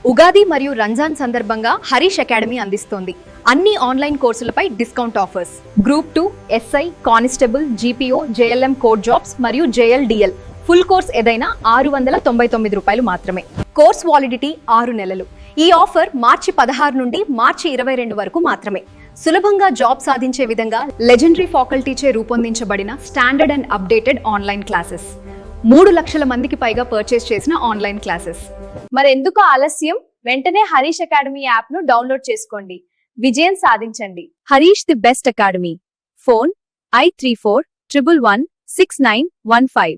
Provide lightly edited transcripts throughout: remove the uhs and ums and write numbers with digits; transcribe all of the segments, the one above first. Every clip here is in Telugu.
ఉగాది మరియు రంజాన్ సందర్భంగా హరీష్ అకాడమీ అందిస్తోంది అన్ని ఆన్లైన్ కోర్సులపై discount offers. Group 2, SI, constable, GPO, JLM code jobs మరియు జేఎల్డిఎల్ ఫుల్ కోర్స్ ఏదైనా ₹699 మాత్రమే. కోర్స్ వాలిడిటీ 6 నెలలు. ఈ ఆఫర్ మార్చి 16 నుండి మార్చి 22 వరకు మాత్రమే. సులభంగా జాబ్ సాధించే విధంగా లెజెండరీ ఫ్యాకల్టీచే రూపొందించబడిన standard and updated online classes. 3 లక్షల మందికి పైగా పర్చేస్ చేసిన ఆన్లైన్ క్లాసెస్. మరెందుకు ఆలస్యం? వెంటనే హరీష్ అకాడమీ యాప్ ను డౌన్లోడ్ చేసుకోండి. విజయం సాధించండి. Harish the best academy. Phone 8341116915.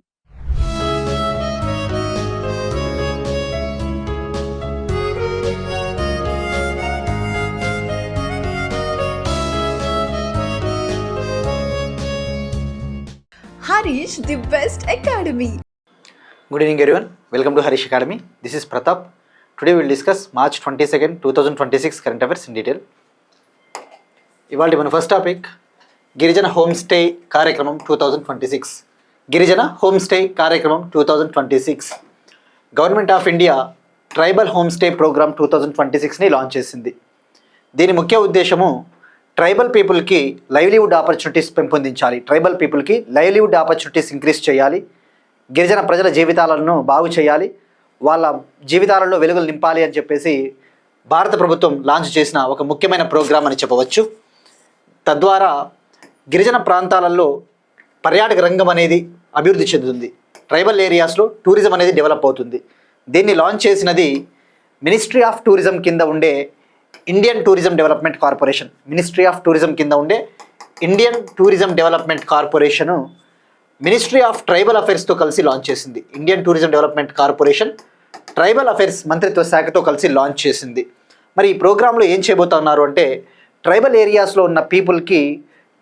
Harish, the best academy. Good evening everyone. Welcome to Harish Academy. This is Pratap. Today we will discuss March 22nd, 2026 current affairs in detail. ఇవాళ మన ఫస్ట్ టాపిక్ గిరిజన హోమ్ స్టే కార్యక్రమం 2026. గిరిజన హోమ్ స్టే కార్యక్రమం 2026. Government of India tribal home stay program 2026ని లాంచ్ చేసింది. దీని ముఖ్య ఉద్దేశము ట్రైబల్ పీపుల్కి లైవ్లీవుడ్ ఆపర్చునిటీస్ పెంపొందించాలి. ట్రైబల్ పీపుల్కి లైవ్లీవుడ్ ఆపర్చునిటీస్ ఇంక్రీజ్ చేయాలి. గిరిజన ప్రజల జీవితాలను బాగు చేయాలి, వాళ్ళ జీవితాలలో వెలుగులు నింపాలి అని చెప్పేసి భారత ప్రభుత్వం లాంచ్ చేసిన ఒక ముఖ్యమైన ప్రోగ్రాం అని చెప్పవచ్చు. తద్వారా గిరిజన ప్రాంతాలలో పర్యాటక రంగం అనేది అభివృద్ధి చెందుతుంది. ట్రైబల్ ఏరియాస్లో టూరిజం అనేది డెవలప్ అవుతుంది. దీన్ని లాంచ్ చేసినది మినిస్ట్రీ ఆఫ్ టూరిజం కింద ఉండే Indian tourism development corporation. Ministry of tourism కింద ఉండే Indian tourism development corporation ministry of tribal అఫైర్స్తో కలిసి లాంచ్ చేసింది. Indian tourism development corporation tribal affairs మంత్రిత్వ శాఖతో కలిసి లాంచ్ చేసింది. మరి ఈ ప్రోగ్రాంలో ఏం చేయబోతున్నారు అంటే ట్రైబల్ ఏరియాస్లో ఉన్న పీపుల్కి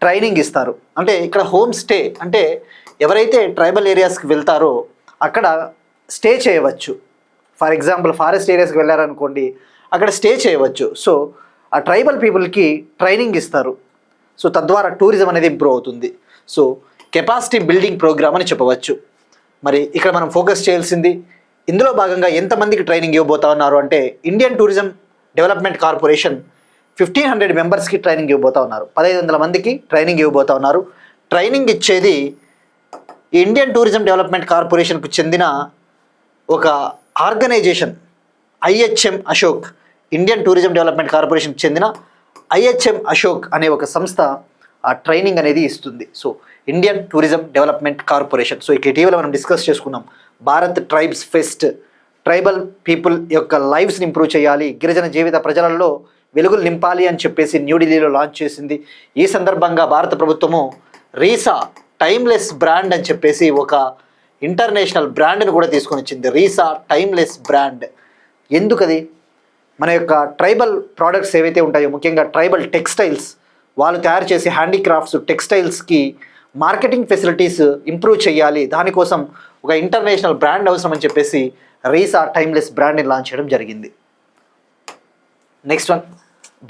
ట్రైనింగ్ ఇస్తారు. అంటే ఇక్కడ హోమ్ స్టే అంటే ఎవరైతే ట్రైబల్ ఏరియాస్కి వెళ్తారో అక్కడ స్టే చేయవచ్చు. ఫర్ ఎగ్జాంపుల్ ఫారెస్ట్ ఏరియాస్కి వెళ్ళారనుకోండి, అక్కడ స్టే చేయవచ్చు. సో ఆ ట్రైబల్ పీపుల్కి ట్రైనింగ్ ఇస్తారు. సో తద్వారా టూరిజం అనేది ఇంప్రూవ్ అవుతుంది. సో కెపాసిటీ బిల్డింగ్ ప్రోగ్రామ్ అని చెప్పవచ్చు. మరి ఇక్కడ మనం ఫోకస్ చేయాల్సింది ఇందులో భాగంగా ఎంతమందికి ట్రైనింగ్ ఇవ్వబోతా ఉన్నారు అంటే ఇండియన్ టూరిజం డెవలప్మెంట్ కార్పొరేషన్ 1500 మెంబర్స్కి ట్రైనింగ్ ఇవ్వబోతా ఉన్నారు. 1500 మందికి ట్రైనింగ్ ఇవ్వబోతా ఉన్నారు. ట్రైనింగ్ ఇచ్చేది ఇండియన్ టూరిజం డెవలప్మెంట్ కార్పొరేషన్కు చెందిన ఒక organization IHM Ashok. Indian tourism development కార్పొరేషన్కి చెందిన ఐహెచ్ఎం అశోక్ అనే ఒక సంస్థ ఆ ట్రైనింగ్ అనేది ఇస్తుంది. So Indian tourism development corporation. So ఇటీవల మనం డిస్కస్ చేసుకున్నాం Bharat tribes pest. Tribal people యొక్క లైఫ్స్ని ఇంప్రూవ్ చేయాలి, గిరిజన జీవిత ప్రజలలో వెలుగులు నింపాలి అని చెప్పేసి న్యూఢిల్లీలో లాంచ్ చేసింది. ఈ సందర్భంగా భారత ప్రభుత్వము రీసా టైమ్లెస్ బ్రాండ్ అని చెప్పేసి ఒక ఇంటర్నేషనల్ బ్రాండ్ని కూడా తీసుకొని వచ్చింది. రీసా టైమ్లెస్ బ్రాండ్. ఎందుకది? మన యొక్క ట్రైబల్ ప్రోడక్ట్స్ ఏవైతే ఉంటాయో ముఖ్యంగా ట్రైబల్ టెక్స్టైల్స్ వాళ్ళు తయారు చేసే హ్యాండీక్రాఫ్ట్స్ టెక్స్టైల్స్కి మార్కెటింగ్ ఫెసిలిటీస్ ఇంప్రూవ్ చేయాలి, దానికోసం ఒక ఇంటర్నేషనల్ బ్రాండ్ అవసరం అని చెప్పేసి రీసా టైమ్లెస్ బ్రాండ్ని లాంచ్ చేయడం జరిగింది. నెక్స్ట్ వన్,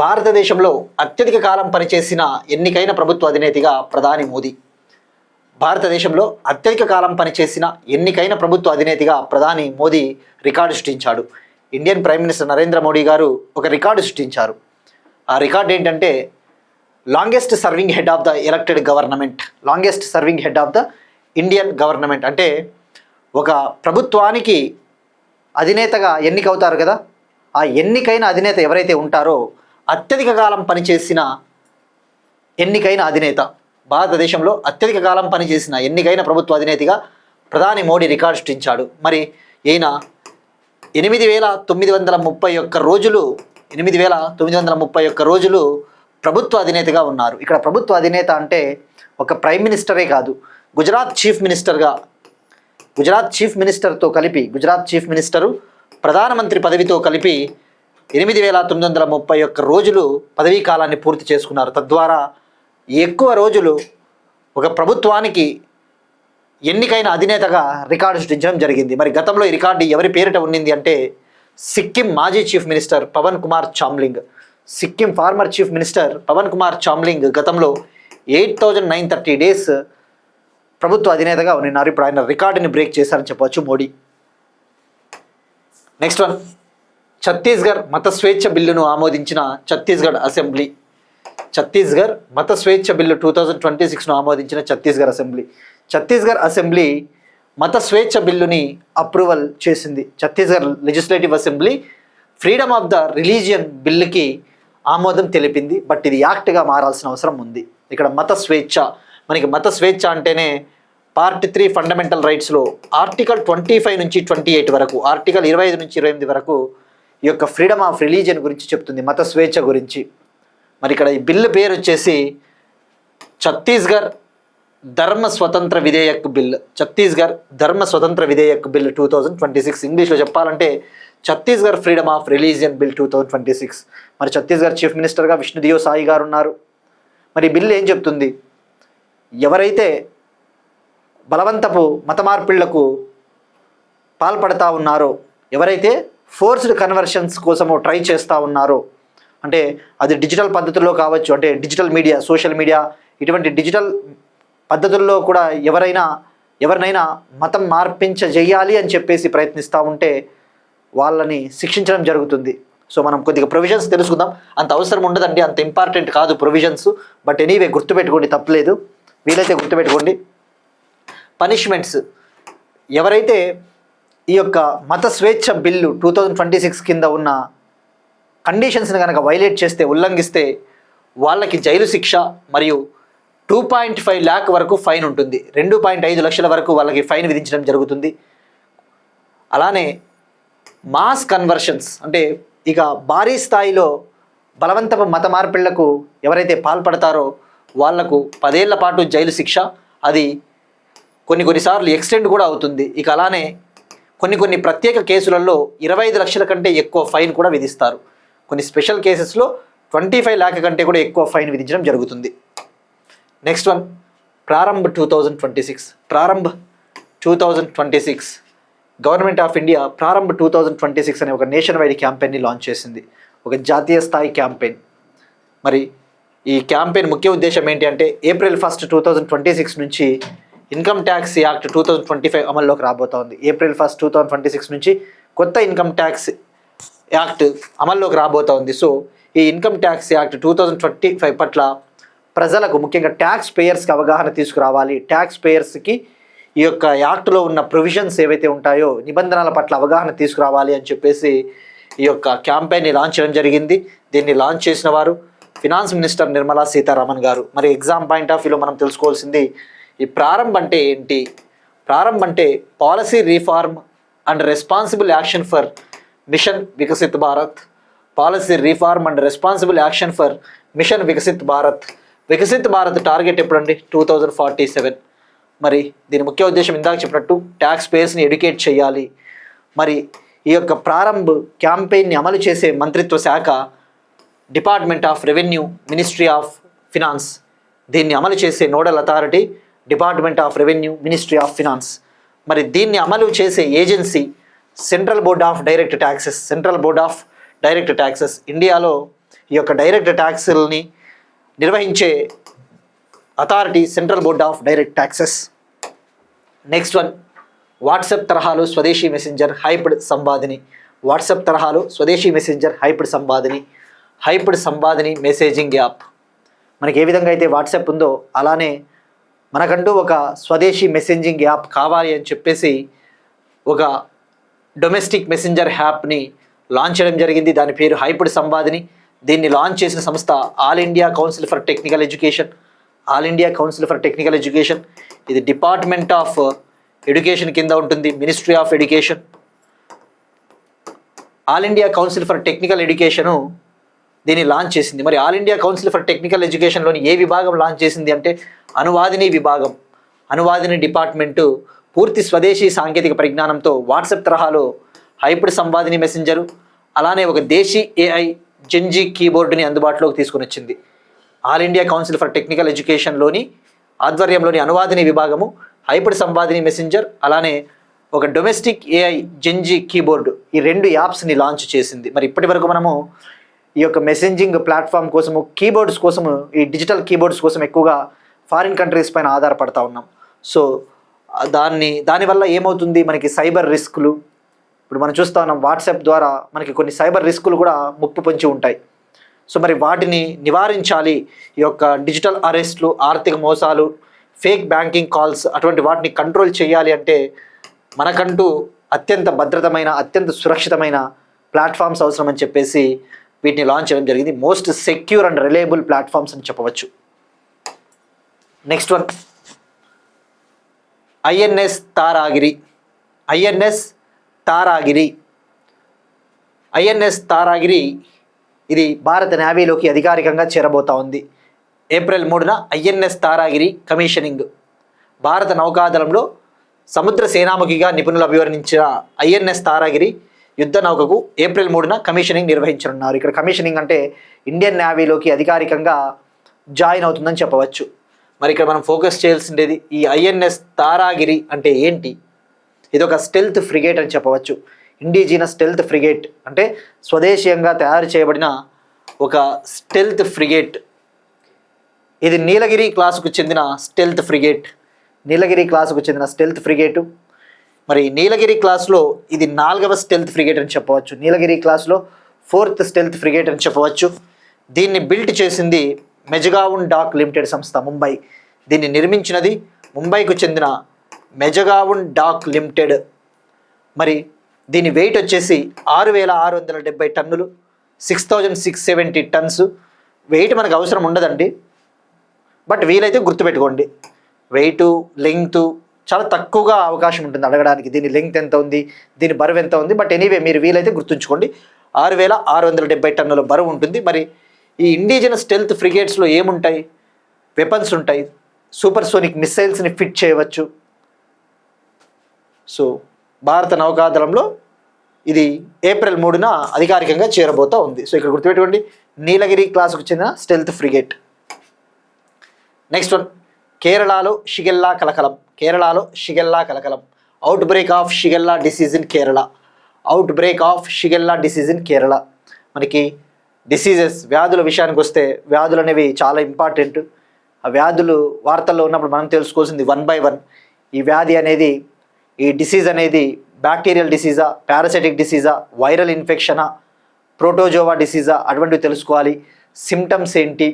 భారతదేశంలో అత్యధిక కాలం పనిచేసిన ఎన్నికైన ప్రభుత్వ అధినేతగా ప్రధాని మోదీ. భారతదేశంలో అత్యధిక కాలం పనిచేసిన ఎన్నికైన ప్రభుత్వ అధినేతగా ప్రధాని మోదీ రికార్డు సృష్టించాడు. Indian prime minister Narendra Modi గారు ఒక రికార్డు సృష్టించారు. ఆ రికార్డు ఏంటంటే longest serving head of the elected government. Longest serving head of the Indian government అంటే ఒక ప్రభుత్వానికి అధినేతగా ఎన్నికవుతారు కదా, ఆ ఎన్నికైన అధినేత ఎవరైతే ఉంటారో అత్యధిక కాలం పనిచేసిన ఎన్నికైన అధినేత. భారతదేశంలో అత్యధిక కాలం పనిచేసిన ఎన్నికైన ప్రభుత్వ అధినేతగా ప్రధాని మోడీ రికార్డు సృష్టించాడు. మరి ఈయన 8,931 రోజులు 8,931 రోజులు ప్రభుత్వ అధినేతగా ఉన్నారు. ఇక్కడ ప్రభుత్వ అధినేత అంటే ఒక ప్రైమ్ మినిస్టరే కాదు, గుజరాత్ చీఫ్ మినిస్టర్తో కలిపి గుజరాత్ చీఫ్ మినిస్టరు ప్రధానమంత్రి పదవితో కలిపి 8,931 రోజులు పదవీ కాలాన్ని పూర్తి చేసుకున్నారు. తద్వారా ఎక్కువ రోజులు ఒక ప్రభుత్వానికి ఎన్నికైన అధినేతగా రికార్డు సృష్టించడం జరిగింది. మరి గతంలో ఈ రికార్డు ఎవరి పేరిట ఉండింది అంటే సిక్కిం మాజీ chief minister Pavan Kumar Chamling. Sikkim former chief minister Pavan Kumar Chamling గతంలో 8,930 డేస్ ప్రభుత్వ అధినేతగా ఉన్నారు. ఇప్పుడు ఆయన రికార్డుని బ్రేక్ చేశారని చెప్పవచ్చు మోడీ. నెక్స్ట్ వన్, ఛత్తీస్గఢ్ మత స్వేచ్ఛ బిల్లును ఆమోదించిన ఛత్తీస్గఢ్ అసెంబ్లీ. ఛత్తీస్గఢ్ మత స్వేచ్ఛ బిల్లు 2026ను ఆమోదించిన ఛత్తీస్గఢ్ అసెంబ్లీ. ఛత్తీస్గఢ్ అసెంబ్లీ మత స్వేచ్ఛ బిల్లుని అప్రూవల్ చేసింది. Chhattisgarh legislative assembly freedom of the religion బిల్లుకి ఆమోదం తెలిపింది. బట్ ఇది యాక్ట్గా మారాల్సిన అవసరం ఉంది. ఇక్కడ మత స్వేచ్ఛ, మనకి మత స్వేచ్ఛ అంటేనే పార్ట్ 3 ఫండమెంటల్ రైట్స్లో ఆర్టికల్ 25 నుంచి 28 వరకు, ఆర్టికల్ 25 నుంచి 28 వరకు ఈ యొక్క ఫ్రీడమ్ ఆఫ్ రిలీజియన్ గురించి చెప్తుంది, మత స్వేచ్ఛ గురించి. మరి ఇక్కడ ఈ బిల్లు పేరు వచ్చేసి ఛత్తీస్గఢ్ ధర్మ స్వతంత్ర విధేయక్ బిల్. ఛత్తీస్గఢ్ ధర్మ స్వతంత్ర విధేయక్ బిల్ 2026. ఇంగ్లీష్లో చెప్పాలంటే Chhattisgarh freedom of religion bill 2026. మరి ఛత్తీస్గఢ్ చీఫ్ మినిస్టర్గా విష్ణుదియో సాయి గారు ఉన్నారు. మరి ఈ బిల్లు ఏం చెప్తుంది? ఎవరైతే బలవంతపు మత మార్పిళ్లకు పాల్పడతా ఉన్నారో, ఎవరైతే ఫోర్స్డ్ కన్వర్షన్స్ కోసము ట్రై చేస్తూ ఉన్నారో, అంటే అది డిజిటల్ పద్ధతుల్లో కావచ్చు, అంటే డిజిటల్ మీడియా, సోషల్ మీడియా, ఇటువంటి డిజిటల్ పద్ధతుల్లో కూడా ఎవరినైనా మతం మార్పించేయాలి అని చెప్పేసి ప్రయత్నిస్తూ ఉంటే వాళ్ళని శిక్షించడం జరుగుతుంది. సో మనం కొద్దిగా ప్రొవిజన్స్ తెలుసుకుందాం. అంత అవసరం ఉండదండి, అంత ఇంపార్టెంట్ కాదు ప్రొవిజన్స్, బట్ ఎనీవే గుర్తుపెట్టుకోండి, తప్పలేదు, వీలైతే గుర్తుపెట్టుకోండి. పనిష్మెంట్స్, ఎవరైతే ఈ యొక్క మత స్వేచ్ఛ బిల్లు 2026 కింద ఉన్న కండిషన్స్ని కనుక వైలేట్ చేస్తే, ఉల్లంఘిస్తే వాళ్ళకి జైలు శిక్ష మరియు 2.5 lakh వరకు ఫైన్ ఉంటుంది. 2.5 లక్షల వరకు వాళ్ళకి ఫైన్ విధించడం జరుగుతుంది. అలానే మాస్ కన్వర్షన్స్, అంటే ఇక భారీ స్థాయిలో బలవంతపు మత మార్పిళ్లకు ఎవరైతే పాల్పడతారో వాళ్లకు 10 ఏళ్ల పాటు జైలు శిక్ష, అది కొన్నిసార్లు ఎక్స్టెండ్ కూడా అవుతుంది. ఇక అలానే కొన్ని ప్రత్యేక కేసులలో 25 లక్షల కంటే ఎక్కువ ఫైన్ కూడా విధిస్తారు. కొన్ని స్పెషల్ కేసెస్లో 25 lakh కంటే కూడా ఎక్కువ ఫైన్ విధించడం జరుగుతుంది. Next one, Prarambh 2026. Prarambh 2026 government of India Prarambh 2026 అనే ఒక నేషన్ వైడ్ క్యాంపెయిన్ని లాంచ్ చేసింది, ఒక జాతీయ స్థాయి క్యాంపెయిన్. మరి ఈ క్యాంపెయిన్ ముఖ్య ఉద్దేశం ఏంటి అంటే, April 1, 2026 నుంచి ఇన్కమ్ ట్యాక్స్ యాక్ట్ 2025 అమల్లోకి రాబోతోంది. April 1, 2026 నుంచి కొత్త ఇన్కమ్ ట్యాక్స్ యాక్ట్ అమల్లోకి రాబోతోంది. సో ఈ ఇన్కమ్ ట్యాక్స్ యాక్ట్ 2025 పట్ల ప్రజలకు, ముఖ్యంగా ట్యాక్స్ పేయర్స్కి అవగాహన తీసుకురావాలి. ట్యాక్స్ పేయర్స్కి ఈ యొక్క యాక్ట్లో ఉన్న ప్రొవిజన్స్ ఏవైతే ఉంటాయో, నిబంధనల పట్ల అవగాహన తీసుకురావాలి అని చెప్పేసి ఈ యొక్క క్యాంపెయిన్ని లాంచ్ చేయడం జరిగింది. దీన్ని లాంచ్ చేసిన వారు ఫినాన్స్ మినిస్టర్ నిర్మలా సీతారామన్ గారు. మరి ఎగ్జామ్ పాయింట్ ఆఫ్ వ్యూలో మనం తెలుసుకోవాల్సింది, ఈ ప్రారంభ్ అంటే ఏంటి? ప్రారంభ్ అంటే policy reform and responsible action for machine Viksit Bharat. Policy reform and responsible action for machine Viksit Bharat. Viksit Bharat target ఎప్పుడండి? 2047. మరి దీని ముఖ్య ఉద్దేశం ఇందాక చెప్పినట్టు ట్యాక్స్ పేయర్స్ని ఎడ్యుకేట్ చేయాలి. మరి ఈ యొక్క ప్రారంభ్ క్యాంపెయిన్ని అమలు చేసే మంత్రిత్వ శాఖ department of revenue, ministry of finance. దీన్ని అమలు చేసే nodal authority department of revenue, ministry of finance. మరి దీన్ని అమలు చేసే agency central board of direct taxes. Central board of direct taxes ఇండియాలో ఈ యొక్క డైరెక్ట్ ట్యాక్స్ని నిర్వహించే authority central board of direct taxes. Next one, WhatsApp తరహాలో స్వదేశీ మెసెంజర్ హైప్డ్ సంవాదిని. వాట్సాప్ తరహాలో స్వదేశీ messenger hyped Samvadini. Hyped Samvadini messaging app. మనకి ఏ విధంగా అయితే వాట్సాప్ ఉందో అలానే మనకంటూ ఒక స్వదేశీ మెసెంజింగ్ యాప్ కావాలి అని చెప్పేసి ఒక డొమెస్టిక్ మెసెంజర్ యాప్ని లాంచ్ చేయడం జరిగింది. దాని పేరు హైప్డ్ సంవాదిని. దీన్ని లాంచ్ చేసిన సంస్థ all India council for technical education. All India council for technical education ఇది డిపార్ట్మెంట్ ఆఫ్ ఎడ్యుకేషన్ కింద ఉంటుంది, ministry of education. All India council for technical education దీన్ని లాంచ్ చేసింది. మరి all India council for technical ఎడ్యుకేషన్లోని ఏ విభాగం లాంచ్ చేసింది అంటే అనువాదిని విభాగం. అనువాదిని డిపార్ట్మెంటు పూర్తి స్వదేశీ సాంకేతిక పరిజ్ఞానంతో వాట్సాప్ తరహాలో హైప్డ్ సంవాదిని మెసెంజరు, అలానే ఒక దేశీ AI జెన్జీ కీబోర్డుని అందుబాటులోకి తీసుకుని వచ్చింది. All India council for technical ఎడ్యుకేషన్లోని ఆధ్వర్యంలోని అనువాదిని విభాగము హైప్డ్ సంవాదిని మెసెంజర్, అలానే ఒక డొమెస్టిక్ AI జెన్జీ కీబోర్డు, ఈ 2 యాప్స్ని లాంచ్ చేసింది. మరి ఇప్పటి వరకు మనము ఈ యొక్క మెసెంజింగ్ ప్లాట్ఫామ్ కోసము, కీబోర్డ్స్ కోసము, ఈ డిజిటల్ కీబోర్డ్స్ కోసం ఎక్కువగా ఫారిన్ కంట్రీస్ పైన ఆధారపడతా ఉన్నాం. సో దానివల్ల ఏమవుతుంది, మనకి సైబర్ రిస్కులు, ఇప్పుడు మనం చూస్తా ఉన్నాం వాట్సాప్ ద్వారా మనకి కొన్ని సైబర్ రిస్కులు కూడా ముప్పు పొంచి ఉంటాయి. సో మరి వాటిని నివారించాలి, ఈ యొక్క డిజిటల్ అరెస్ట్లు, ఆర్థిక మోసాలు, ఫేక్ బ్యాంకింగ్ కాల్స్ అటువంటి వాటిని కంట్రోల్ చేయాలి అంటే మనకంటూ అత్యంత భద్రతమైన, అత్యంత సురక్షితమైన ప్లాట్ఫామ్స్ అవసరం అని చెప్పేసి వీటిని లాంచ్ చేయడం జరిగింది. Most secure and reliable platforms అని చెప్పవచ్చు. Next one, INS Taragiri. INS Taragiri INS Taragiri ఇది భారత నేవీలోకి అధికారికంగా చేరబోతా ఉంది. ఏప్రిల్ 3న ఐఎన్ఎస్ తారాగిరి కమిషనింగ్. భారత నౌకాదళంలో సముద్ర సేనాముఖిగా నిపుణులు అభివర్ణించిన ఐఎన్ఎస్ తారాగిరి యుద్ధ నౌకకు ఏప్రిల్ 3న కమిషనింగ్ నిర్వహించనున్నారు. ఇక్కడ కమిషనింగ్ అంటే ఇండియన్ నేవీలోకి అధికారికంగా జాయిన్ అవుతుందని చెప్పవచ్చు. మరి ఇక్కడ మనం ఫోకస్ చేయాల్సిండేది ఈ ఐఎన్ఎస్ తారాగిరి అంటే ఏంటి? ఇది ఒక స్టెల్త్ ఫ్రిగేట్ అని చెప్పవచ్చు. ఇండిజినస్ స్టెల్త్ ఫ్రిగేట్ అంటే స్వదేశీయంగా తయారు చేయబడిన ఒక స్టెల్త్ ఫ్రిగేట్. ఇది నీలగిరి క్లాసుకు చెందిన స్టెల్త్ ఫ్రిగేట్. నీలగిరి క్లాసుకు చెందిన స్టెల్త్ ఫ్రిగేటు. మరి నీలగిరి క్లాస్లో ఇది 4వ స్టెల్త్ ఫ్రిగేట్ అని చెప్పవచ్చు. నీలగిరి క్లాస్లో 4th స్టెల్త్ ఫ్రిగేట్ అని చెప్పవచ్చు. దీన్ని బిల్ట్ చేసింది మెజగావున్ డాక్ లిమిటెడ్ సంస్థ, ముంబై. దీన్ని నిర్మించినది ముంబైకు చెందిన మెజగావున్ డాక్ లిమిటెడ్. మరి దీని వెయిట్ వచ్చేసి 6,670 టన్నులు, 6,670 టన్స్. వెయిట్ మనకు అవసరం ఉండదండి, బట్ వీలైతే గుర్తుపెట్టుకోండి. వెయిటు, లెంగ్త్ చాలా తక్కువగా అవకాశం ఉంటుంది అడగడానికి. దీని లెంగ్త్ ఎంత ఉంది, దీని బరువు ఎంత ఉంది, బట్ ఎనీవే మీరు వీలైతే గుర్తుంచుకోండి. 6,670 టన్నుల బరువు ఉంటుంది. మరి ఈ ఇండిజినస్ స్టెల్త్ ఫ్రిగేట్స్లో ఏముంటాయి? వెపన్స్ ఉంటాయి, సూపర్ సోనిక్ మిస్సైల్స్ని ఫిట్ చేయవచ్చు. సో భారత నౌకాదళంలో ఇది ఏప్రిల్ 3న అధికారికంగా చేరబోతూ ఉంది. సో ఇక్కడ గుర్తుపెట్టుకోండి, నీలగిరి క్లాసుకు చెందిన స్టెల్త్ ఫ్రిగేట్. నెక్స్ట్ వన్, కేరళలో షిగెల్లా కలకలం. కేరళలో షిగెల్లా కలకలం. Out break of Shigella disease in Kerala. Out break of Shigella disease in Kerala. మనకి డిసీజెస్, వ్యాధుల విషయానికి వస్తే వ్యాధులు అనేవి చాలా ఇంపార్టెంట్. ఆ వ్యాధులు వార్తల్లో ఉన్నప్పుడు మనం తెలుసుకోవాల్సింది 1 by 1. ఈ వ్యాధి అనేది, ఈ డిసీజ్ అనేది బ్యాక్టీరియల్ డిసీజా, పారాసైటిక్ డిసీజా, వైరల్ ఇన్ఫెక్షనా, ప్రోటోజోవా డిసీజా, అటువంటివి తెలుసుకోవాలి. సిమ్టమ్స్ ఏంటి,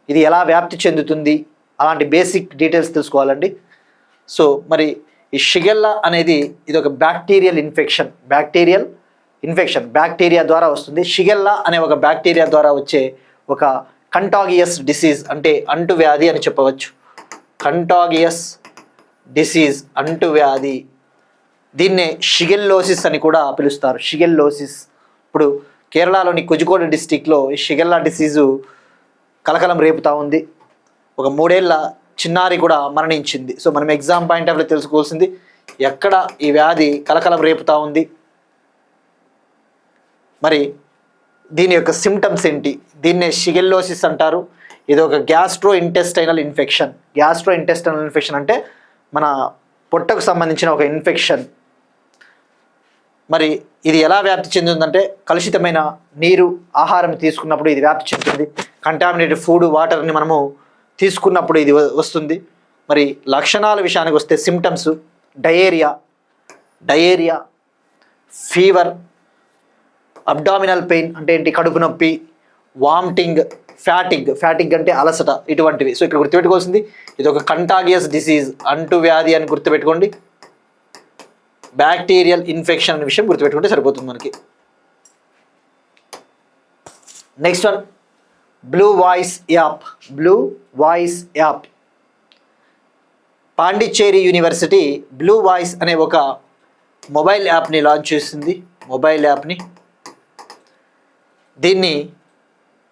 ఇది ఎలా వ్యాప్తి చెందుతుంది, అలాంటి బేసిక్ డీటెయిల్స్ తెలుసుకోవాలండి. సో మరి ఈ షిగెల్లా అనేది ఇది ఒక బ్యాక్టీరియల్ ఇన్ఫెక్షన్. బ్యాక్టీరియా ద్వారా వస్తుంది. షిగెల్లా అనే ఒక బ్యాక్టీరియా ద్వారా వచ్చే ఒక కంటాగియస్ డిసీజ్, అంటే అంటువ్యాధి అని చెప్పవచ్చు. కంటాగియస్ డిసీజ్, అంటువ్యాధి. దీన్నే షిగెల్లోసిస్ అని కూడా పిలుస్తారు. షిగెల్లోసిస్. ఇప్పుడు కేరళలోని కోజికోడ్ డిస్టిక్లో ఈ షిగెల్లా డిసీజు కలకలం రేపుతూ ఉంది. ఒక 3 ఏళ్ల చిన్నారి కూడా మరణించింది. సో మనం ఎగ్జామ్ పాయింట్ ఆఫ్ వ్యూ తెలుసుకోవాల్సింది, ఎక్కడ ఈ వ్యాధి కలకలం రేపుతూ ఉంది, మరి దీని యొక్క సిమ్టమ్స్ ఏంటి. దీన్నే షిగెల్లోసిస్ అంటారు. ఇది ఒక gastro intestinal infection. Gastro intestinal infection అంటే మన పొట్టకు సంబంధించిన ఒక ఇన్ఫెక్షన్. మరి ఇది ఎలా వ్యాప్తి చెందుతుందంటే కలుషితమైన నీరు, ఆహారం తీసుకున్నప్పుడు ఇది వ్యాప్తి చెందుతుంది. కంటామినేటెడ్ ఫుడ్, వాటర్ని మనము తీసుకున్నప్పుడు ఇది వస్తుంది. మరి లక్షణాల విషయానికి వస్తే symptoms diarrhoea, fever, abdominal pain అంటే ఏంటి, కడుపు నొప్పి, వామిటింగ్, ఫ్యాటిగ్ అంటే అలసట, ఇటువంటివి. సో ఇక్కడ గుర్తుపెట్టుకోవాల్సింది, ఇది ఒక కంటాగియస్ డిసీజ్, అంటువ్యాధి అని గుర్తుపెట్టుకోండి. బ్యాక్టీరియల్ ఇన్ఫెక్షన్ అనే విషయం గుర్తుపెట్టుకుంటే సరిపోతుంది మనకి. Next one, blue voice app. Pondicherry university blue voice అనే ఒక మొబైల్ యాప్ని లాంచ్ చేసింది. దీన్ని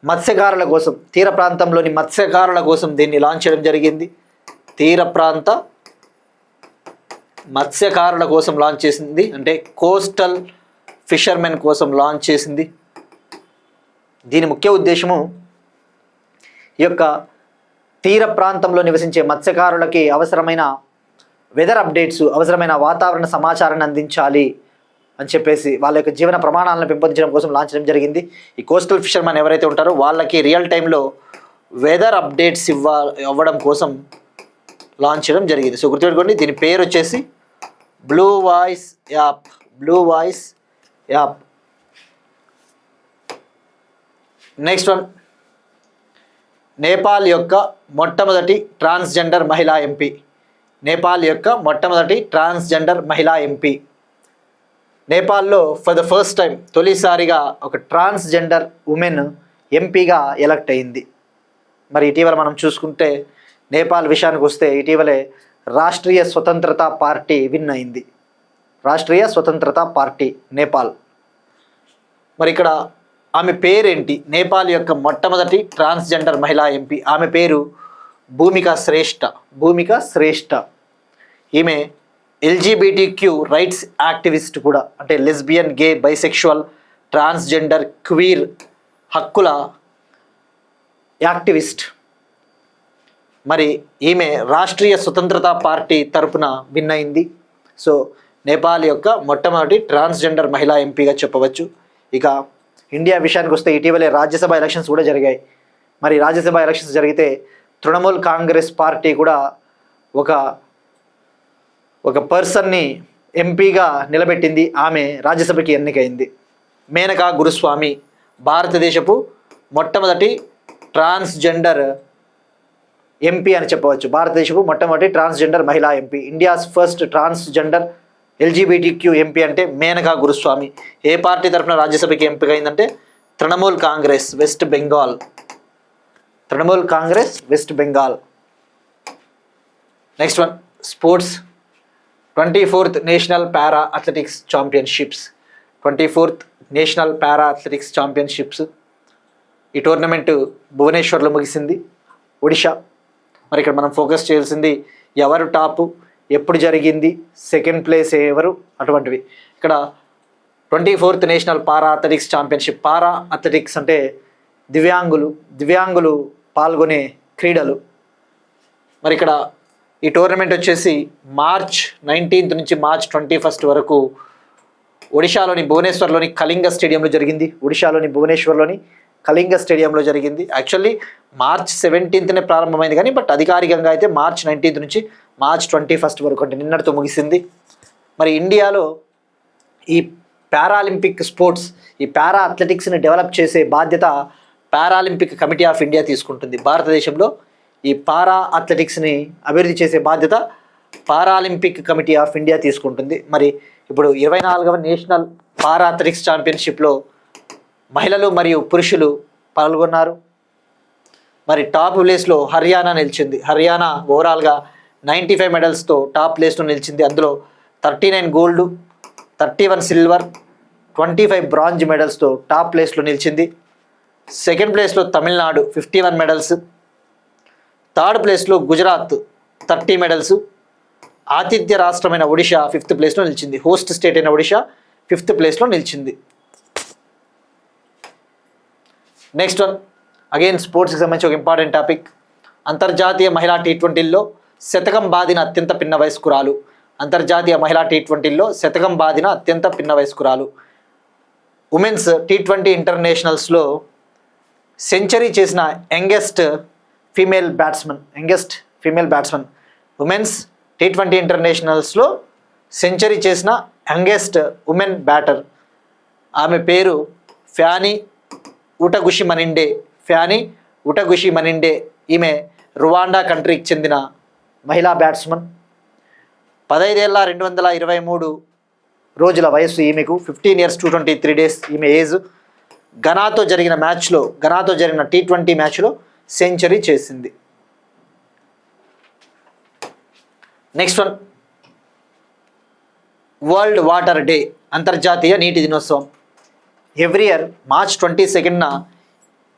మత్స్యకారుల కోసం, తీర ప్రాంతంలోని మత్స్యకారుల కోసం దీన్ని లాంచ్ చేయడం జరిగింది. తీర ప్రాంత మత్స్యకారుల కోసం లాంచ్ చేసింది, అంటే కోస్టల్ ఫిషర్మెన్ కోసం లాంచ్ చేసింది. దీని ముఖ్య ఉద్దేశము ఈ యొక్క తీర ప్రాంతంలో నివసించే మత్స్యకారులకి అవసరమైన వెదర్ అప్డేట్స్, అవసరమైన వాతావరణ సమాచారాన్ని అందించాలి అని చెప్పేసి వాళ్ళ యొక్క జీవన ప్రమాణాలను పెంపొందించడం కోసం లాంచ్ చేయడం జరిగింది. ఈ కోస్టల్ ఫిషర్మెన్ ఎవరైతే ఉంటారో వాళ్ళకి రియల్ టైంలో వెదర్ అప్డేట్స్ ఇవ్వడం కోసం లాంచ్ చేయడం జరిగింది. సో గుర్తుపెట్టుకోండి, దీని పేరు వచ్చేసి blue voice app. Blue voice app. Next one, Nepal యొక్క మొట్టమొదటి ట్రాన్స్జెండర్ మహిళా ఎంపీ. నేపాల్ యొక్క మొట్టమొదటి ట్రాన్స్జెండర్ మహిళా ఎంపీ. నేపాల్లో ఫర్ ద ఫస్ట్ టైం తొలిసారిగా ఒక ట్రాన్స్జెండర్ ఉమెన్ ఎంపీగా ఎలక్ట్ అయింది. మరి ఇటీవల మనం చూసుకుంటే నేపాల్ విషయానికి వస్తే ఇటీవలే రాష్ట్రీయ స్వతంత్రతా పార్టీ విన్ అయింది. రాష్ట్రీయ స్వతంత్రతా పార్టీ నేపాల్. మరి ఇక్కడ ఆమె పేరేంటి? నేపాల్ యొక్క మొట్టమొదటి ట్రాన్స్జెండర్ మహిళా ఎంపీ. ఆమె పేరు భూమికా శ్రేష్ఠ. భూమికా శ్రేష్ఠ. ఈమె LGBTQ రైట్స్ యాక్టివిస్ట్ కూడా, అంటే లెస్బియన్, గే, బైసెక్షువల్, ట్రాన్స్జెండర్, క్వీర్ హక్కుల యాక్టివిస్ట్. మరి ఈమె రాష్ట్రీయ స్వతంత్రతా పార్టీ తరపున విన్ అయింది. సో నేపాల్ యొక్క మొట్టమొదటి ట్రాన్స్జెండర్ మహిళా ఎంపీగా చెప్పవచ్చు. ఇక ఇండియా విషయానికి వస్తే ఇటీవలే రాజ్యసభ ఎలక్షన్స్ కూడా జరిగాయి. మరి రాజ్యసభ ఎలక్షన్స్ జరిగితే తృణమూల్ కాంగ్రెస్ పార్టీ కూడా ఒక పర్సన్ని ఎంపీగా నిలబెట్టింది. ఆమె రాజ్యసభకి ఎన్నికైంది. మేనకా గురుస్వామి భారతదేశపు మొట్టమొదటి ట్రాన్స్జెండర్ ఎంపీ అని చెప్పవచ్చు. భారతదేశపు మొట్టమొదటి ట్రాన్స్జెండర్ మహిళా MP. India's first transgender LGBTQ MP అంటే మేనకా గురుస్వామి. ఏ పార్టీ తరఫున రాజ్యసభకి ఎంపిక అయిందంటే Trinamool Congress west Bengal. Trinamool Congress west Bengal. Next one, sports. 24th national పారా అథ్లెటిక్స్ ఛాంపియన్షిప్స్. 24th నేషనల్ పారా అథ్లెటిక్స్ ఛాంపియన్షిప్స్. ఈ టోర్నమెంట్ భువనేశ్వర్లో ముగిసింది, ఒడిషా. మరి ఇక్కడ మనం ఫోకస్ చేయాల్సింది ఎవరు టాపు, ఎప్పుడు జరిగింది, సెకండ్ ప్లేస్ ఎవరు, అటువంటివి. ఇక్కడ 24th నేషనల్ పారా అథ్లెటిక్స్ ఛాంపియన్షిప్. పారా అథ్లెటిక్స్ అంటే దివ్యాంగులు పాల్గొనే క్రీడలు. మరి ఇక్కడ ఈ టోర్నమెంట్ వచ్చేసి మార్చ్ 19th నుంచి మార్చ్ 21st వరకు ఒడిశాలోని భువనేశ్వర్లోని కళింగ స్టేడియంలో జరిగింది. ఒడిశాలోని భువనేశ్వర్లోని కళింగ స్టేడియంలో జరిగింది. యాక్చువల్లీ మార్చ్ 17th ప్రారంభమైంది కానీ బట్ అధికారికంగా అయితే మార్చ్ 19th నుంచి మార్చ్ 21st వరకు, అంటే నిన్నటితో ముగిసింది. మరి ఇండియాలో ఈ పారాలింపిక్ స్పోర్ట్స్, ఈ పారా అథ్లెటిక్స్ని డెవలప్ చేసే బాధ్యత పారాలింపిక్ కమిటీ ఆఫ్ ఇండియా తీసుకుంటుంది. భారతదేశంలో ఈ పారా అథ్లెటిక్స్ని అభివృద్ధి చేసే బాధ్యత పారాలింపిక్ కమిటీ ఆఫ్ ఇండియా తీసుకుంటుంది. మరి ఇప్పుడు 24వ నేషనల్ పారా అథ్లెటిక్స్ ఛాంపియన్షిప్లో మహిళలు మరియు పురుషులు పాల్గొన్నారు. మరి టాప్ ప్లేస్లో హర్యానా నిలిచింది. హర్యానా ఓవరాల్గా 95 మెడల్స్తో టాప్ ప్లేస్లో నిలిచింది. అందులో 39 గోల్డ్, 31 సిల్వర్, 25 బ్రాంజ్ మెడల్స్తో టాప్ ప్లేస్లో నిలిచింది. సెకండ్ ప్లేస్లో తమిళనాడు 51 మెడల్స్. థర్డ్ ప్లేస్లో గుజరాత్ 30 మెడల్స్. ఆతిథ్య రాష్ట్రమైన ఒడిషా 5th ప్లేస్లో నిలిచింది. హోస్ట్ స్టేట్ అయిన ఒడిషా 5th ప్లేస్లో నిలిచింది. నెక్స్ట్ వన్, అగైన్ స్పోర్ట్స్కి సంబంధించి ఒక ఇంపార్టెంట్ టాపిక్. అంతర్జాతీయ మహిళా T20లో శతకం బాదిన అత్యంత పిన్న వయస్కురాలు. అంతర్జాతీయ మహిళా T20లో శతకం బాదిన అత్యంత పిన్న వయస్కురాలు. ఉమెన్స్ T20 ఇంటర్నేషనల్స్లో సెంచరీ చేసిన youngest female batsman. Women's T20 ఇంటర్నేషనల్స్లో సెంచరీ చేసిన యంగెస్ట్ ఉమెన్ బ్యాటర్. ఆమె పేరు ఫ్యానీ ఉటగుషి మనిండే. ఈమె రువాండా కంట్రీకి చెందిన మహిళా బ్యాట్స్మన్. 15 ఏళ్ల 223 రోజుల వయస్సు ఈమెకు. 15 years 223 days ఈమె ఏజ్. ఘనాతో జరిగిన T20 మ్యాచ్లో సెంచరీ చేసింది. Next one, world water day, అంతర్జాతీయ నీటి దినోత్సవం. ఎవ్రీ ఇయర్ మార్చ్ 22న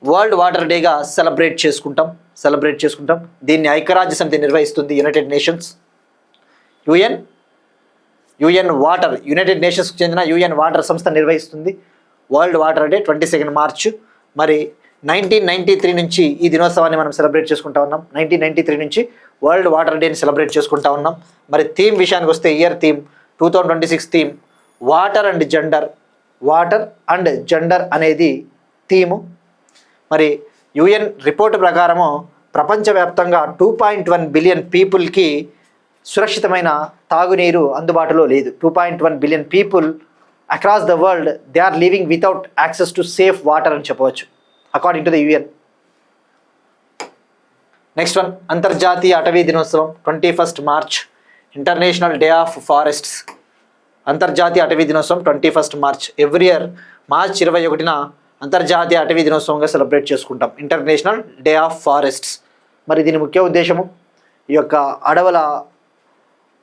వరల్డ్ వాటర్ డేగా సెలబ్రేట్ చేసుకుంటాం. దీన్ని ఐక్యరాజ్య సమితి నిర్వహిస్తుంది. యునైటెడ్ నేషన్స్ యునైటెడ్ నేషన్స్కి చెందిన UN వాటర్ సంస్థ నిర్వహిస్తుంది వరల్డ్ వాటర్ డే 22 మార్చ్. మరి 1993 నుంచి ఈ దినోత్సవాన్ని మనం సెలబ్రేట్ చేసుకుంటా ఉన్నాం. 1993 నుంచి వరల్డ్ వాటర్ డేని సెలబ్రేట్ చేసుకుంటా ఉన్నాం. మరి థీమ్ విషయానికి వస్తే year theme 2026 theme water and gender అనేది థీము. మరి UN రిపోర్టు ప్రకారము ప్రపంచవ్యాప్తంగా 2.1 బిలియన్ పీపుల్కి సురక్షితమైన తాగునీరు అందుబాటులో లేదు. 2.1 billion people across the world they are living without access to safe water అని చెప్పవచ్చు according to the UN. Next one, అంతర్జాతీయ అటవీ దినోత్సవం 21 March, international day of forests. అంతర్జాతీయ అటవీ దినోత్సవం 21 మార్చ్. ఎవ్రీ ఇయర్ మార్చ్ 21న అంతర్జాతీయ అటవీ దినోత్సవంగా సెలబ్రేట్ చేసుకుంటాం, ఇంటర్నేషనల్ డే ఆఫ్ ఫారెస్ట్స్. మరి దీని ముఖ్య ఉద్దేశము ఈ యొక్క అడవుల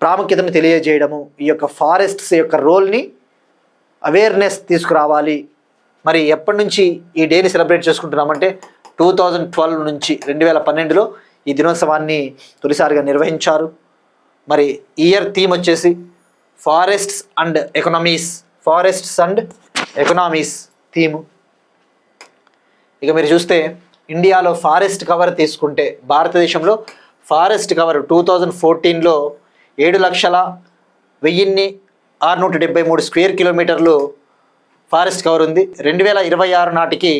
ప్రాముఖ్యతను తెలియజేయడము, ఈ యొక్క ఫారెస్ట్స్ యొక్క రోల్ని అవేర్నెస్ తీసుకురావాలి. మరి ఎప్పటి నుంచి ఈ డేని సెలబ్రేట్ చేసుకుంటున్నామంటే 2012 నుంచి 2012లో ఈ దినోత్సవాన్ని తొలిసారిగా నిర్వహించారు. మరి ఇయర్ థీమ్ వచ్చేసి ఫారెస్ట్స్ అండ్ ఎకనామీస్ థీము. ఇక మీరు చూస్తే ఇండియాలో ఫారెస్ట్ కవర్ తీసుకుంటే భారతదేశంలో ఫారెస్ట్ కవర్ 2014లో 7,01,673 స్క్వేర్ కిలోమీటర్లు ఫారెస్ట్ కవర్ ఉంది. 2026 నాటికి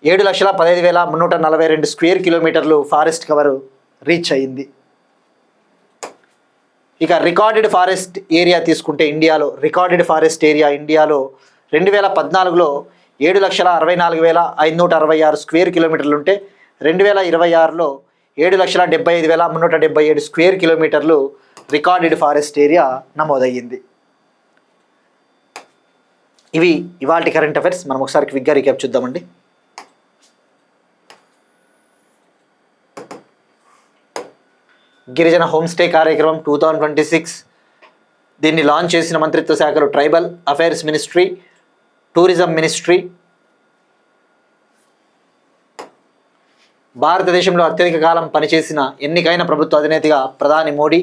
7,15,342 స్క్వేర్ కిలోమీటర్లు ఫారెస్ట్ కవర్ రీచ్ అయింది. ఇక రికార్డెడ్ ఫారెస్ట్ ఏరియా తీసుకుంటే ఇండియాలో 2014లో 7,64,566 స్క్వేర్ కిలోమీటర్లు ఉంటే 2026లో 7,75,377 స్క్వేర్ కిలోమీటర్లు రికార్డెడ్ ఫారెస్ట్ ఏరియా నమోదయ్యింది. ఇవి ఇవాల్టి కరెంట్ అఫైర్స్. మనం ఒకసారి క్విక్గా రీక్యాప్ చూద్దామండి. గిరిజన హోమ్ స్టే కార్యక్రమం 2026 దీన్ని లాంచ్ చేసిన మంత్రిత్వ శాఖలు tribal affairs ministry, tourism ministry. భారతదేశంలో అత్యధిక కాలం పనిచేసిన ఎన్నికైన ప్రభుత్వ అధినేతగా ప్రధాని మోడీ,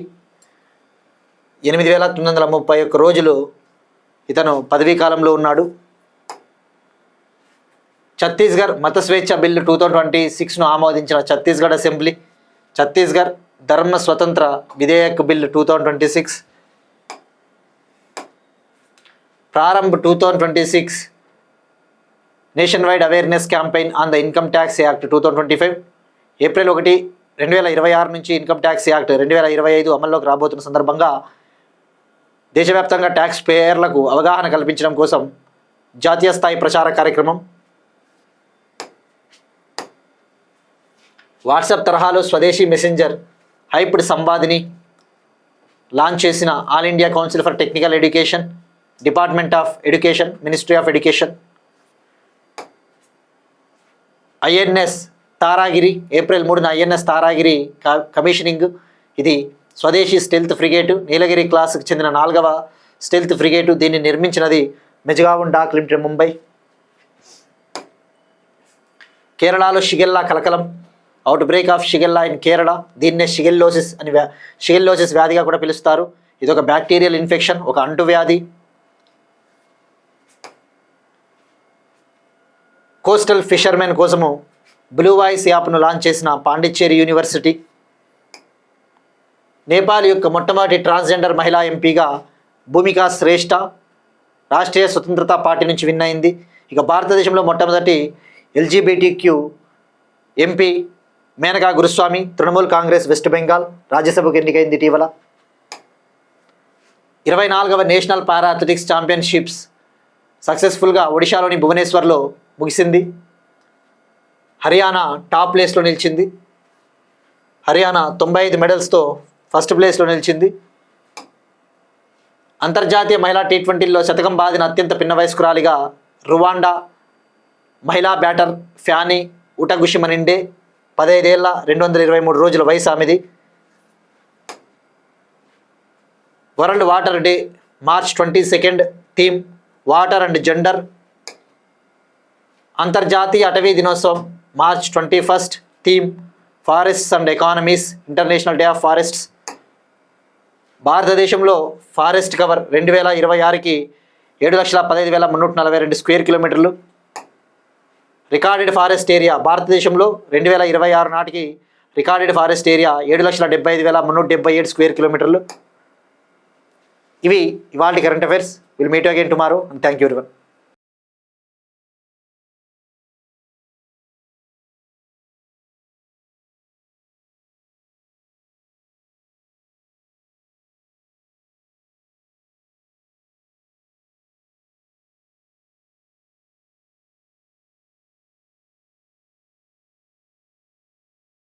8,931 రోజులు ఇతను పదవీ కాలంలో ఉన్నాడు. ఛత్తీస్గఢ్ మత స్వేచ్ఛ బిల్లు 2026ను ఆమోదించిన Chhattisgarh assembly. Chhattisgarh Dharma Swatantra Vidheyak bill 2026. Prarambh 2026 nationwide awareness campaign on the income tax act 2025. April 1, 2026 నుంచి ఇన్కమ్ ట్యాక్స్ యాక్ట్ 2025 అమల్లోకి రాబోతున్న సందర్భంగా దేశవ్యాప్తంగా ట్యాక్స్ పేయర్లకు అవగాహన కల్పించడం కోసం జాతీయ స్థాయి ప్రచార కార్యక్రమం. వాట్సాప్ తరహాలో స్వదేశీ మెసెంజర్ హైప్డ్ సంవాదిని లాంచ్ చేసిన all India council for technical education, department of education, ministry of education. INS Taragiri April 3న ఐఎన్ఎస్ తారాగిరి కమిషనింగ్. ఇది స్వదేశీ స్టెల్త్ ఫ్రిగేటు, నీలగిరి క్లాస్కి చెందిన 4వ స్టెల్త్ ఫ్రిగేటు. దీన్ని నిర్మించినది మెజగావున్ డాక్ లిమిటెడ్, ముంబై. కేరళలో షిగెల్లా కలకలం, out break of Shigella in Kerala. దీన్నే షిగెల్లోసిస్ వ్యాధిగా కూడా పిలుస్తారు. ఇది ఒక బ్యాక్టీరియల్ ఇన్ఫెక్షన్, ఒక అంటువ్యాధి. కోస్టల్ ఫిషర్మెన్ కోసము బ్లూ వాయిస్ యాప్ను లాంచ్ చేసిన పాండిచ్చేరి యూనివర్సిటీ. నేపాల్ యొక్క మొట్టమొదటి ట్రాన్స్జెండర్ మహిళా ఎంపీగా భూమికా శ్రేష్ఠ రాష్ట్రీయ స్వతంత్రతా పార్టీ నుంచి విన్ అయింది. ఇక భారతదేశంలో మొట్టమొదటి LGBTQ ఎంపీ మేనకా గురుస్వామి, తృణమూల్ కాంగ్రెస్, వెస్ట్ బెంగాల్, రాజ్యసభకు ఎన్నికైంది ఇటీవల. 24వ నేషనల్ పారా అథ్లెటిక్స్ ఛాంపియన్షిప్స్ సక్సెస్ఫుల్గా ఒడిశాలోని భువనేశ్వర్లో ముగిసింది. హర్యానా టాప్ ప్లేస్లో నిలిచింది. హర్యానా 95 మెడల్స్తో ఫస్ట్ ప్లేస్లో నిలిచింది. అంతర్జాతీయ మహిళా T20లో శతకం బాదిన అత్యంత పిన్న వయస్కురాలిగా రువాండా మహిళా బ్యాటర్ ఫ్యానీ ఉటగుషిమనిండే. 15 ఏళ్ల 223 రోజుల వయసు ఆమెది. World water day March 22 theme water and gender. అంతర్జాతీయ అటవీ దినోత్సవం March 21 theme forests and economies, international day of forests. భారతదేశంలో ఫారెస్ట్ కవర్ 2026కి 7,15,342 స్క్వేర్ కిలోమీటర్లు. రికార్డెడ్ ఫారెస్ట్ ఏరియా భారతదేశంలో 2026 నాటికి రికార్డెడ్ ఫారెస్ట్ ఏరియా 7,75,377 స్క్వేర్ కిలోమీటర్లు. ఇవి ఇవాల్టి current affairs. Will meet again tomorrow and thank you everyone.